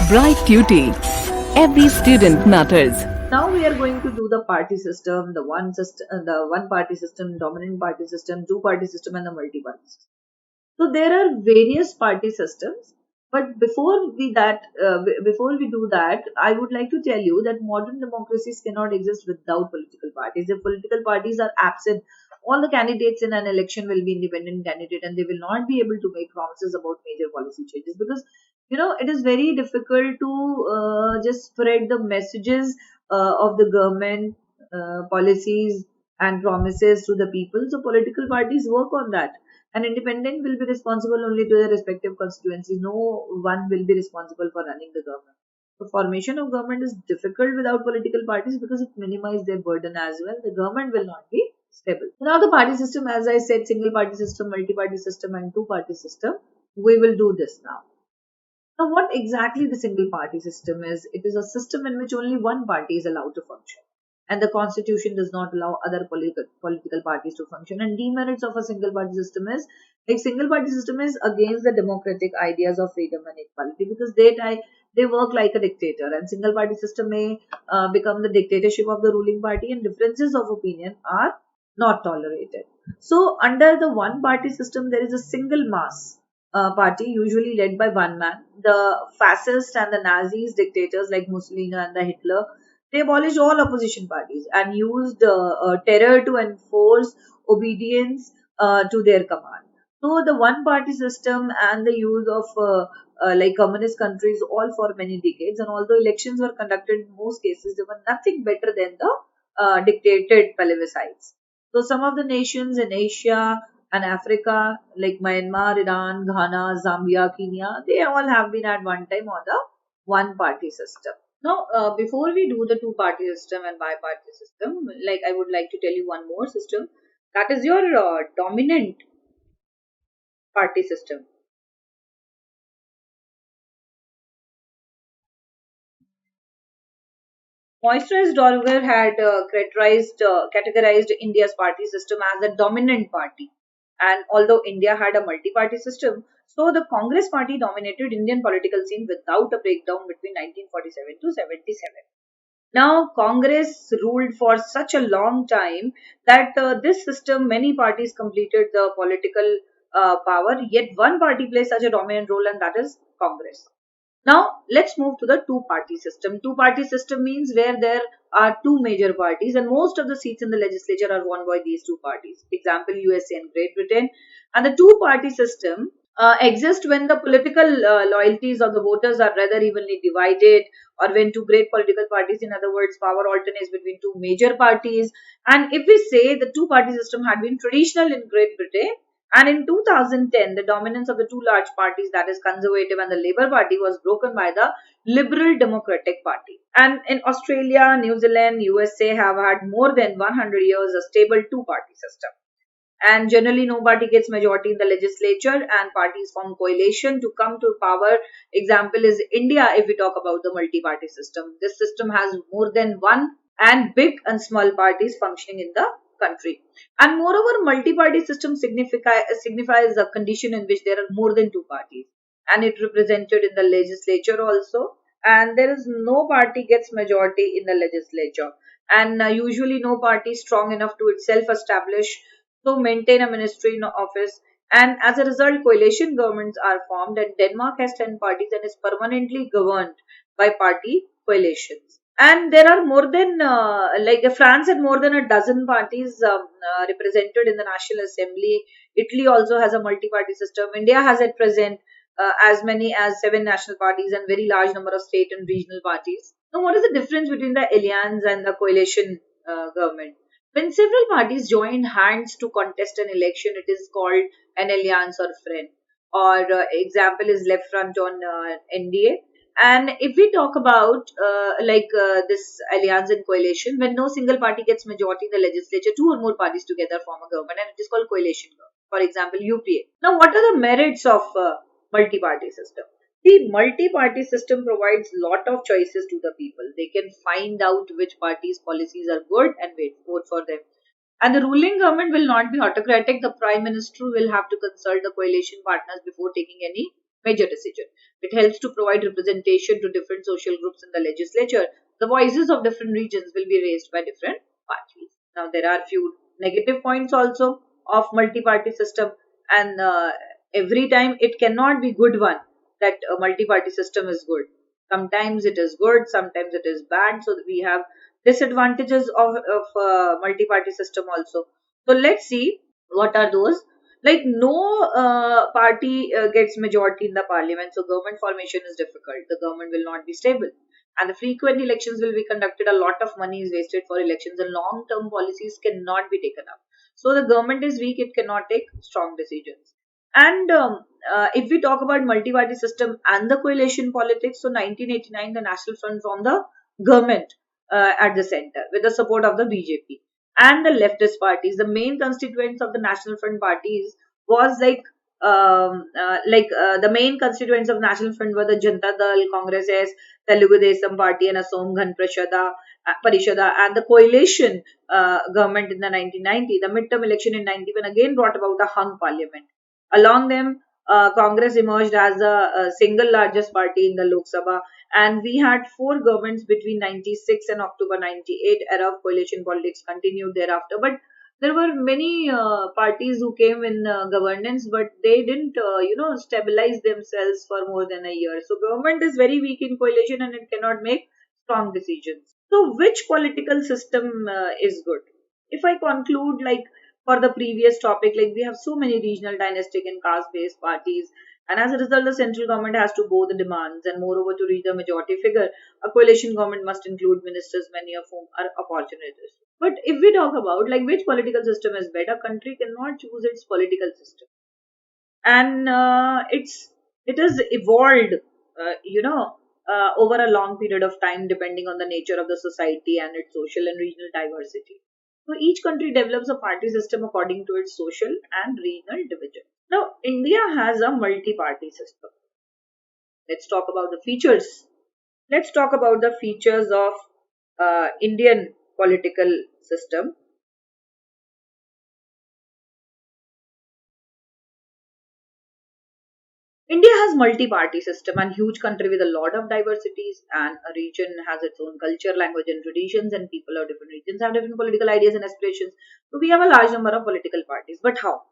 Bright Duty. Every student matters. Now we are going to do the party system, the one party system, dominant party system, two party system, and the multi party system. So there are various party systems, but before we do that, I would like to tell you that modern democracies cannot exist without political parties. If political parties are absent, all the candidates in an election will be independent candidate, and they will not be able to make promises about major policy changes, because it is very difficult to just spread the messages of the government policies and promises to the people. So political parties work on that. An independent will be responsible only to their respective constituencies. No one will be responsible for running the government. The formation of government is difficult without political parties because it minimizes their burden as well. The government will not be stable. Now the party system, as I said, single party system, multi-party system, and two-party system. We will do this now. Now, what exactly the single party system is? It is a system in which only one party is allowed to function, and the constitution does not allow other political parties to function. And demerits of a single party system is, like, single party system is against the democratic ideas of freedom and equality, because they work like a dictator, and single party system may become the dictatorship of the ruling party, and differences of opinion are not tolerated. So under the one party system, there is a single mass party, usually led by one man. The fascists and the Nazis, dictators like Mussolini and the Hitler, they abolished all opposition parties and used terror to enforce obedience to their command. So the one party system and the use of like communist countries all for many decades, and although elections were conducted in most cases, they were nothing better than the dictated plebiscites. So some of the nations in Asia and Africa, like Myanmar, Iran, Ghana, Zambia, Kenya, they all have been at one time on the one party system. Now, before we do the two party system and bi-party system, like, I would like to tell you one more system, that is your dominant party system. Moisturized Dolger had categorized India's party system as a dominant party. And although India had a multi-party system, so the Congress party dominated Indian political scene without a breakdown between 1947 to 77. Now, Congress ruled for such a long time that this system, many parties completed the political power, yet one party plays such a dominant role, and that is Congress. Now, let's move to the two-party system. Two-party system means where there are two major parties, and most of the seats in the legislature are won by these two parties. Example, USA and Great Britain. And the two-party system exists when the political loyalties of the voters are rather evenly divided, or when two great political parties, in other words, power alternates between two major parties. And if we say the two-party system had been traditional in Great Britain, and in 2010, the dominance of the two large parties, that is Conservative and the Labour Party, was broken by the Liberal Democratic Party. And in Australia, New Zealand, USA have had more than 100 years a stable two-party system. And generally, no party gets majority in the legislature, and parties form coalition to come to power. Example is India. If we talk about the multi-party system, this system has more than one, and big and small parties functioning in the country. And moreover, multi-party system signifies a condition in which there are more than two parties, and it represented in the legislature also, and there is no party gets majority in the legislature, and usually no party is strong enough to itself establish to maintain a ministry in office. And as a result, coalition governments are formed, and Denmark has 10 parties and is permanently governed by party coalitions. And there are more than, France had more than a dozen parties represented in the National Assembly. Italy also has a multi-party system. India has at present as many as 7 national parties and very large number of state and regional parties. Now, what is the difference between the alliance and the coalition government? When several parties join hands to contest an election, it is called an alliance or friend. Or example is Left Front on NDA. And if we talk about this alliance and coalition, when no single party gets majority in the legislature, two or more parties together form a government, and it is called coalition government. For example, UPA. Now, what are the merits of multi-party system? The multi-party system provides lot of choices to the people. They can find out which party's policies are good and vote for them. And the ruling government will not be autocratic. The prime minister will have to consult the coalition partners before taking any major decision. It helps to provide representation to different social groups in the legislature. The voices of different regions will be raised by different parties. Now, there are few negative points also of multi-party system, and every time it cannot be good one that a multi-party system is good. Sometimes it is good, sometimes it is bad. So we have disadvantages of multi-party system also. So let's see what are those. Like no party gets majority in the parliament, so government formation is difficult. The government will not be stable, and the frequent elections will be conducted. A lot of money is wasted for elections, and long-term policies cannot be taken up. So the government is weak; it cannot take strong decisions. And if we talk about multi-party system and the coalition politics, so 1989, the National Front formed the government at the center with the support of the BJP and the leftist parties. The main constituents of the National Front parties was the main constituents of National Front were the Janata Dal, Congress, Telugu Desam Party, and Assam Ghan Parishada, and the coalition government in the 1990. The midterm election in 91 again brought about a hung parliament. Along them, Congress emerged as the single largest party in the Lok Sabha, and we had four governments between 96 and October 98. Era of coalition politics continued thereafter, but there were many parties who came in governance, but they didn't, stabilize themselves for more than a year. So government is very weak in coalition and it cannot make strong decisions. So which political system is good? If I conclude, like for the previous topic, like we have so many regional, dynastic, and caste-based parties, and as a result, the central government has to bow the demands, and moreover, to reach the majority figure, a coalition government must include ministers, many of whom are opportunists. But if we talk about like which political system is better, country cannot choose its political system, and it has evolved, over a long period of time, depending on the nature of the society and its social and regional diversity. So each country develops a party system according to its social and regional division. Now, India has a multi-party system. Let's talk about the features. Let's talk about the features of Indian political system. India has multi-party system and huge country with a lot of diversities, and a region has its own culture, language, and traditions, and people of different regions have different political ideas and aspirations. So we have a large number of political parties. But how?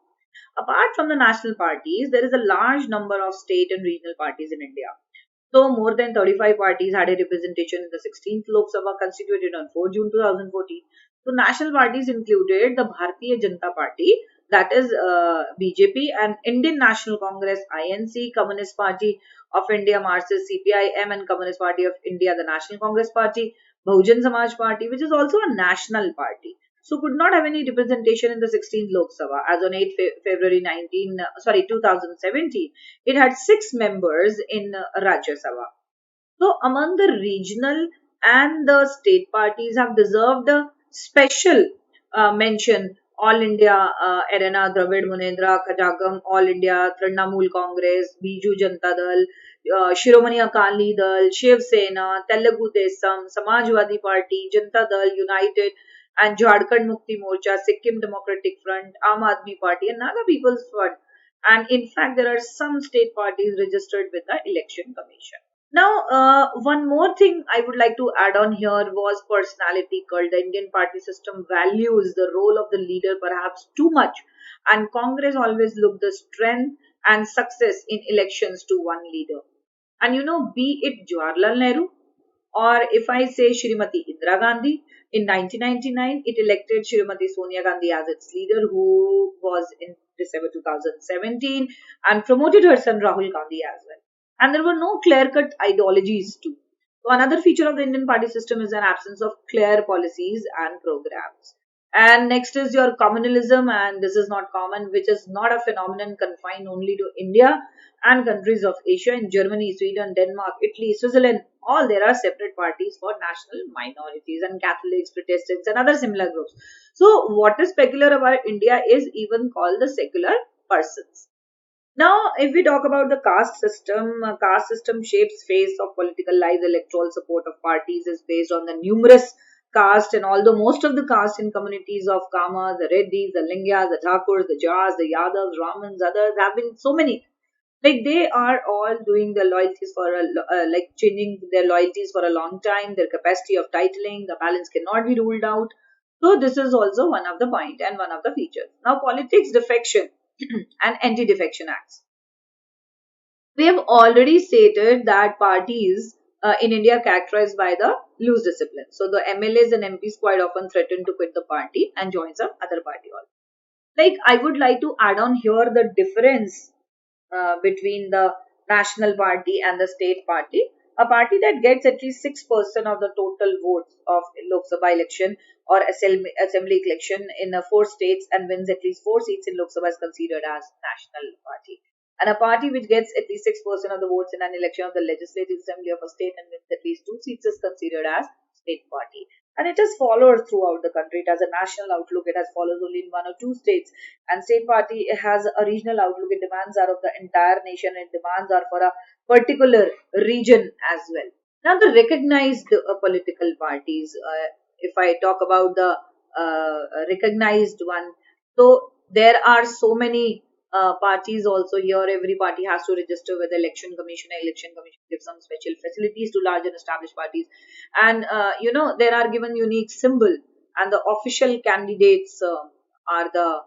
Apart from the national parties, there is a large number of state and regional parties in India. So more than 35 parties had a representation in the 16th Lok Sabha, constituted on 4 June 2014. So national parties included the Bharatiya Janata Party, that is BJP, and Indian National Congress INC, Communist Party of India Marxist CPIM, and Communist Party of India, the National Congress Party, Bahujan Samaj Party, which is also a national party. So could not have any representation in the 16th Lok Sabha. As on 8 February 2017, it had 6 members in Rajya Sabha. So among the regional and the state parties have deserved a special mention. All India Arena, Dravid Munendra Kajagam, All India Trinamool Congress, Biju Janata Dal, Shiromani Akali Dal, Shiv Sena, Telugu Desam, Samajwadi Party, Janata Dal United, and Jharkhand Mukti Morcha, Sikkim Democratic Front, Aam Aadmi Party, and Naga People's Front. And in fact, there are some state parties registered with the Election Commission. Now, one more thing I would like to add on here was personality cult. The Indian party system values the role of the leader perhaps too much, and Congress always looked the strength and success in elections to one leader. And be it Jawaharlal Nehru, or if I say Shrimati Indira Gandhi, in 1999, it elected Shrimati Sonia Gandhi as its leader, who was in December 2017, and promoted her son Rahul Gandhi as well. And there were no clear-cut ideologies too. So another feature of the Indian party system is an absence of clear policies and programs. And next is your communalism, and this is not common, which is not a phenomenon confined only to India and countries of Asia. In Germany, Sweden, Denmark, Italy, Switzerland, all there are separate parties for national minorities and Catholics, Protestants, and other similar groups. So what is peculiar about India is even called the secular persons. Now, if we talk about the caste system shapes face of political life. The electoral support of parties is based on the numerous caste, and although most of the caste in communities of Kama, the Reddis, the Lingyas, the Thakurs, the Jars, the Yadavs, Ramans, others have been so many. Like they are all doing their loyalties for like changing their loyalties for a long time. Their capacity of titling, the balance cannot be ruled out. So this is also one of the point and one of the features. Now politics defection and anti-defection acts. We have already stated that parties in India are characterized by the loose discipline. So the MLAs and MPs quite often threaten to quit the party and join some other party also. Like I would like to add on here the difference between the national party and the state party. A party that gets at least 6% of the total votes of Lok Sabha election or assembly election in four states and wins at least four seats in Lok Sabha is considered as national party. And a party which gets at least 6% of the votes in an election of the legislative assembly of a state and wins at least two seats is considered as state party. And it has followed throughout the country. It has a national outlook. It has followed only in one or two states. And state party has a regional outlook. It demands are of the entire nation. And demands are for a particular region as well. Now the recognized political parties. If I talk about the recognized one, so there are so many parties also here. Every party has to register with the election commission. Election commission gives some special facilities to large and established parties, and there are given unique symbol, and the official candidates are the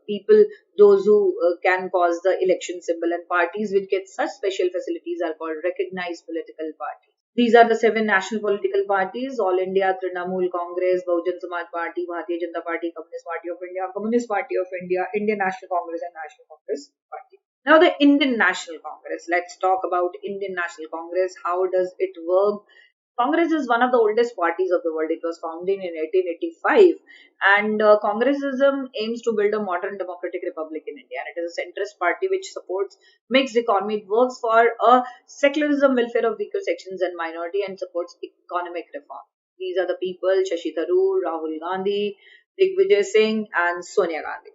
people those who can cause the election symbol, and parties which get such special facilities are called recognized political parties. These are the seven national political parties: All India, Trinamool, Congress, Bahujan Samaj Party, Bharatiya Janata Party, Communist Party of India, Communist Party of India, Indian National Congress, and National Congress Party. Now, the Indian National Congress. Let's talk about Indian National Congress. How does it work? Congress is one of the oldest parties of the world. It was founded in 1885, and Congressism aims to build a modern democratic republic in India. And it is a centrist party which supports mixed economy. It works for a secularism, welfare of weaker sections and minority, and supports economic reform. These are the people: Shashi Tharoor, Rahul Gandhi, Digvijay Singh, and Sonia Gandhi.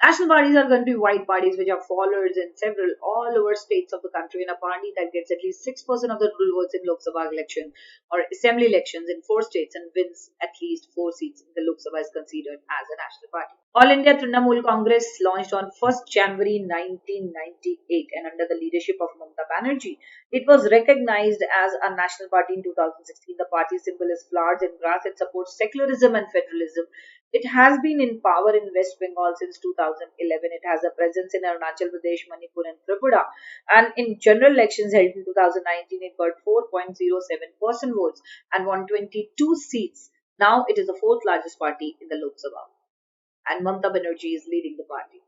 National parties are going to be wide parties which have followers in several all over states of the country, and a party that gets at least 6% of the total votes in Lok Sabha election or assembly elections in four states and wins at least four seats in the Lok Sabha is considered as a national party. All India Trinamool Congress launched on 1st January 1998 and under the leadership of Mamata Banerjee. It was recognized as a national party in 2016. The party symbol is flowers and grass. It supports secularism and federalism. It has been in power in West Bengal since 2011. It has a presence in Arunachal Pradesh, Manipur, and Tripura. And in general elections held in 2019, it got 4.07% votes and won 22 seats. Now it is the fourth largest party in the Lok Sabha. And Mamata Banerjee is leading the party.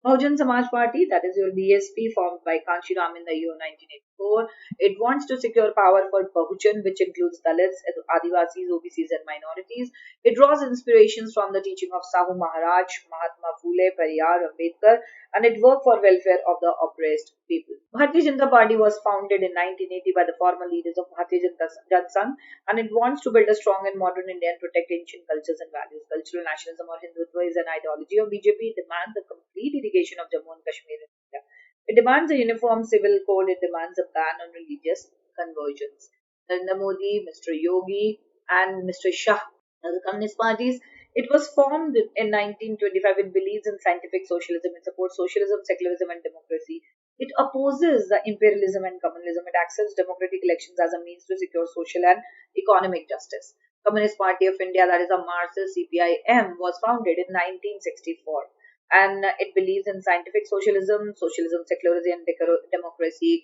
Bahujan Samaj Party, that is your BSP, formed by Kanshi Ram in the year 1984. It wants to secure power for Bahujan, which includes Dalits, Adivasis, OBCs, and minorities. It draws inspirations from the teaching of Sahu Maharaj, Mahatma Phule, Periyar, Ambedkar, and it worked for welfare of the oppressed people. Bharatiya Janata Party was founded in 1980 by the former leaders of Bharatiya Janata Sangh, and it wants to build a strong and modern India and protect ancient cultures and values. Cultural nationalism or Hindutva is an ideology of BJP. It demands the complete irrigation of Jammu and Kashmir in India. It demands a uniform civil code. It demands a ban on religious conversions. Narendra Modi, Mr. Yogi, and Mr. Shah, the Communist parties. It was formed in 1925. It believes in scientific socialism. It supports socialism, secularism, and democracy. It opposes the imperialism and communalism. It accepts democratic elections as a means to secure social and economic justice. Communist Party of India, that is a Marxist CPIM, was founded in 1964. And it believes in scientific socialism, secularism, and democracy.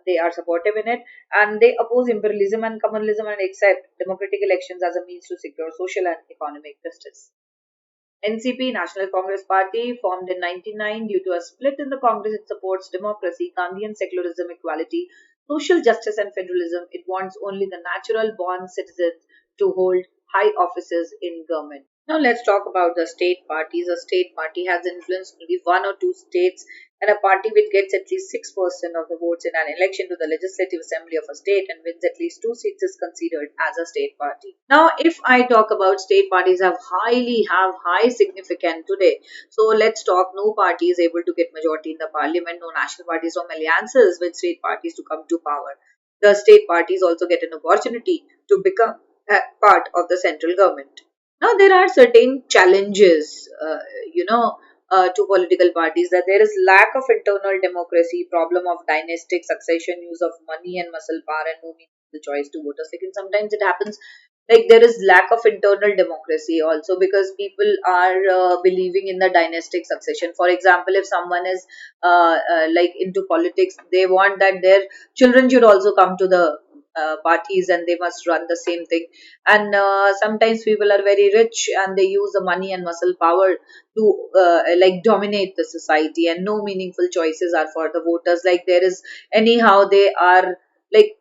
They are supportive in it, and they oppose imperialism and communalism and accept democratic elections as a means to secure social and economic justice. NCP, National Congress Party, formed in 1999 due to a split in the Congress. It supports democracy, Gandhian secularism, equality, social justice, and federalism. It wants only the natural born citizens to hold high offices in government. Now let's talk about the state parties. A state party has influence only one or two states, and a party which gets at least 6% of the votes in an election to the legislative assembly of a state and wins at least two seats is considered as a state party. Now, if I talk about state parties have high significance today. So let's talk. No party is able to get majority in the parliament. No national parties form alliances with state parties to come to power. The state parties also get an opportunity to become a part of the central government. Now, there are certain challenges, to political parties, that there is lack of internal democracy, problem of dynastic succession, use of money and muscle power, and no meaningful choice to voters. Like, and sometimes it happens like there is lack of internal democracy also, because people are believing in the dynastic succession. For example, if someone is like into politics, they want that their children should also come to the parties and they must run the same thing. And sometimes people are very rich and they use the money and muscle power to like dominate the society, and no meaningful choices are for the voters. Like, there is anyhow they are like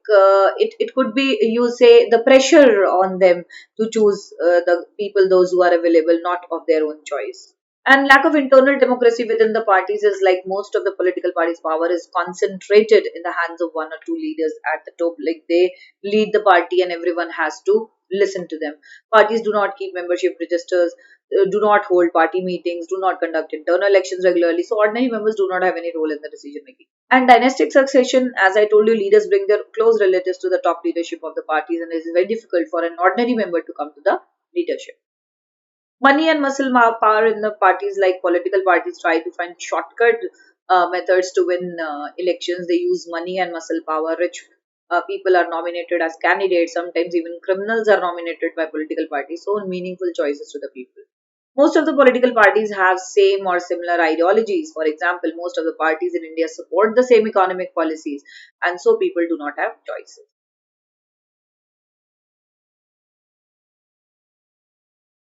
it could be, you say, the pressure on them to choose the people, those who are available, not of their own choice. And lack of internal democracy within the parties is like most of the political parties' power is concentrated in the hands of one or two leaders at the top. Like, they lead the party and everyone has to listen to them. Parties do not keep membership registers, do not hold party meetings, do not conduct internal elections regularly. So ordinary members do not have any role in the decision making. And dynastic succession, as I told you, leaders bring their close relatives to the top leadership of the parties, and it is very difficult for an ordinary member to come to the leadership. Money and muscle power in the parties, like political parties try to find shortcut methods to win elections. They use money and muscle power. Rich people are nominated as candidates. Sometimes even criminals are nominated by political parties. So meaningful choices to the people. Most of the political parties have same or similar ideologies. For example, most of the parties in India support the same economic policies, and so people do not have choices.